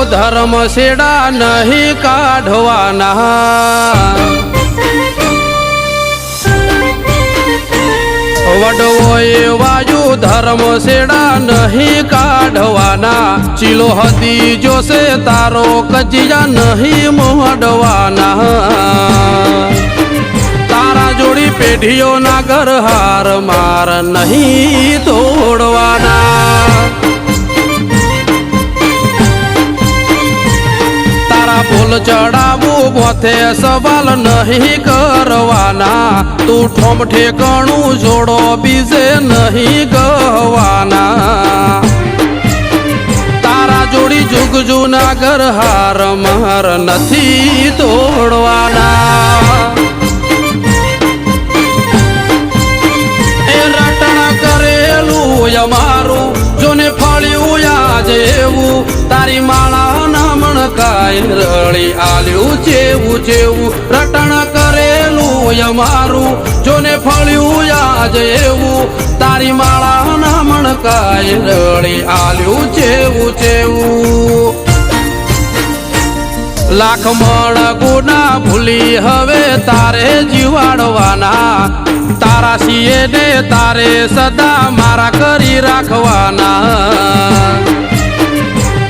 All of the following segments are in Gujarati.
ધર્મ છેડા નહીં કાઢવાના વડવો એ વાયુ ધર્મ છેડા નહીં કાઢવાના ચીલો હતી જોશે તારો કજિયા નહીં મોડવાના તારા જોડી પેઢીઓના ઘર હાર માર નહીં તોડવાના તારા બોલ ચડાવું બોથે સવાલ નહીં કરવાના તું ઠોમ ઠેકાણું જોડો બીજે નહીં ગવાના તારા જોડી જુગ જૂના ઘર હાર માર નથી તોડવાના મારું જોને ફળ્યું યાદ એવું તારી માળા નામણ કાય રળી આલ્યું જેવું જેવું રટણ કરેલું મારું જોને ફળ્યું યાદ એવું તારી માળા નામણ કાય રળી આલ્યું જેવું જેવું લાખ મણ ગુના ભૂલી હવે તારે જીવાડવાના તારા સિંહે ને તારે સદા મારા કરી રાખવાના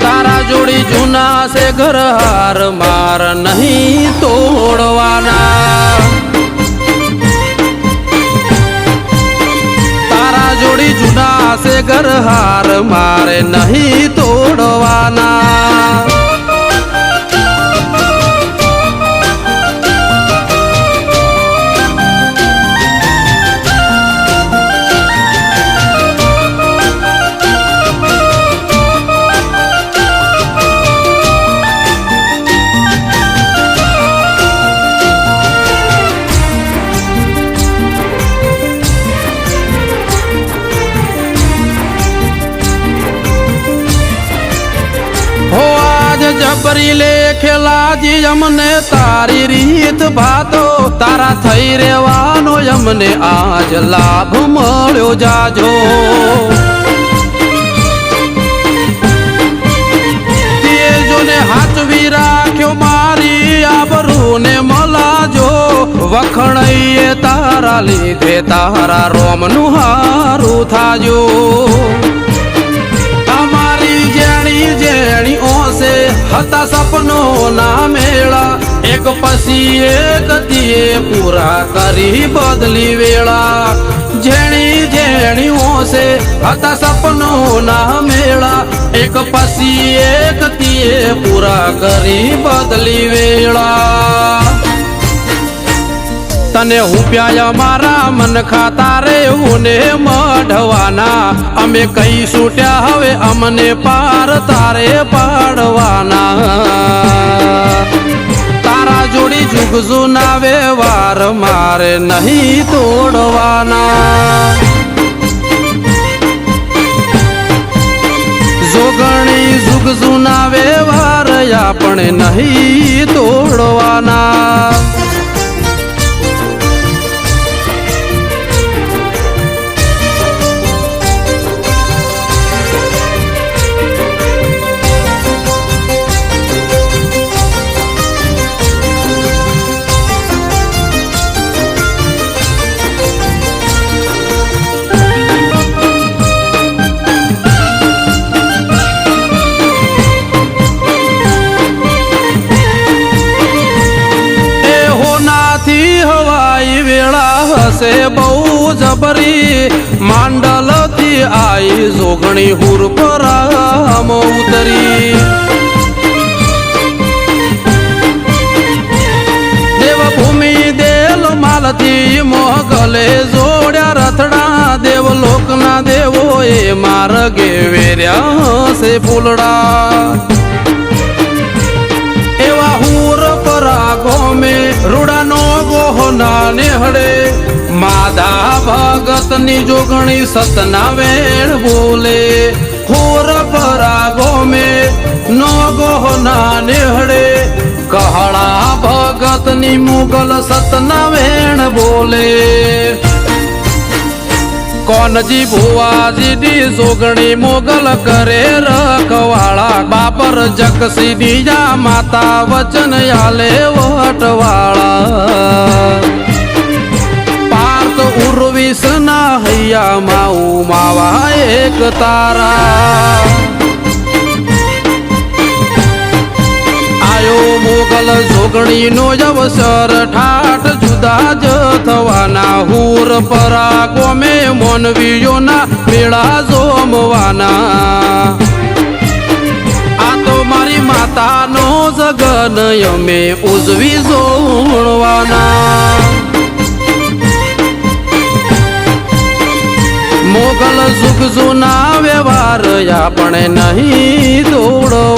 તારા જોડી જૂના છે ઘર હાર માર નહીં તોડવાના તારા જોડી જૂના છે ઘર હાર મારે નહીં તોડવાના જબરી લેખેલાજી અમને તારી રીત ભાતો તારા થઈ રેવાનો અમને આજ લાભ મળ્યો જાજો તેજોને હાચવી રાખ્યો મારી આબરૂ ને મલાજો વખણાઈએ તારા લીધે તારા રોમનું હારું થાજો જેણી ઓસે હતા સપનો ના મેળા એક પછી એક દીએ પૂરા કરી બદલી વેળા જેણી જેણી ઓસે હતા સપનો ના મેળા એક પછી એક દીએ પૂરા કરી બદલી વેળા તને હું પ્યાયા મારા મન ખાતા રે ને મઢવાના અમે કઈ છૂટ્યા હવે અમને પાર તારે પાડવાના તારા જોડી જુગ જૂના વ્યવહાર મારે નહીં તોડવાના જોગણી જુગ જૂના વ્યવહાર આપણે નહીં તોડવાના હશે બહુ જબરી માંડલ થી આઈ જોગણી હુર પરામ ઉતરી દેવભૂમિ દેલ માલથી મોગલે જોડ્યા રથડા દેવલોક ના દેવો એ માર્ગે વેર્યા હશે ફૂલડા એવા હુર પરાગો મેં રૂડાનો ગોહના નેહડે માધા ભગત ની જોગણી સતના વેણ બોલે હોર પરાગો મેં નો ગોહના નેહડે કહળા ભગત ની મુગલ સતના વેણ બોલે કોનજી ભુવાજીની સોગણી મોગલ કરે રખવાળા બાપર જગસીની જા માતા વચન આલે વટવાળા પાર્થ ઉર્વિસ ના હૈયા માઉ માવા એક તારા આયો મોગલ જોગણી નો અવસર ઠાઠ જુદા જ થવાના હુર પરા ગોમે મોનવીઓના મેળા જોમવાના આ તો મારી માતાનો જગન અમે ઉજવી જોણવાના મોગલ સુખ જૂના વ્યવહાર આપણે નહીં દોડવા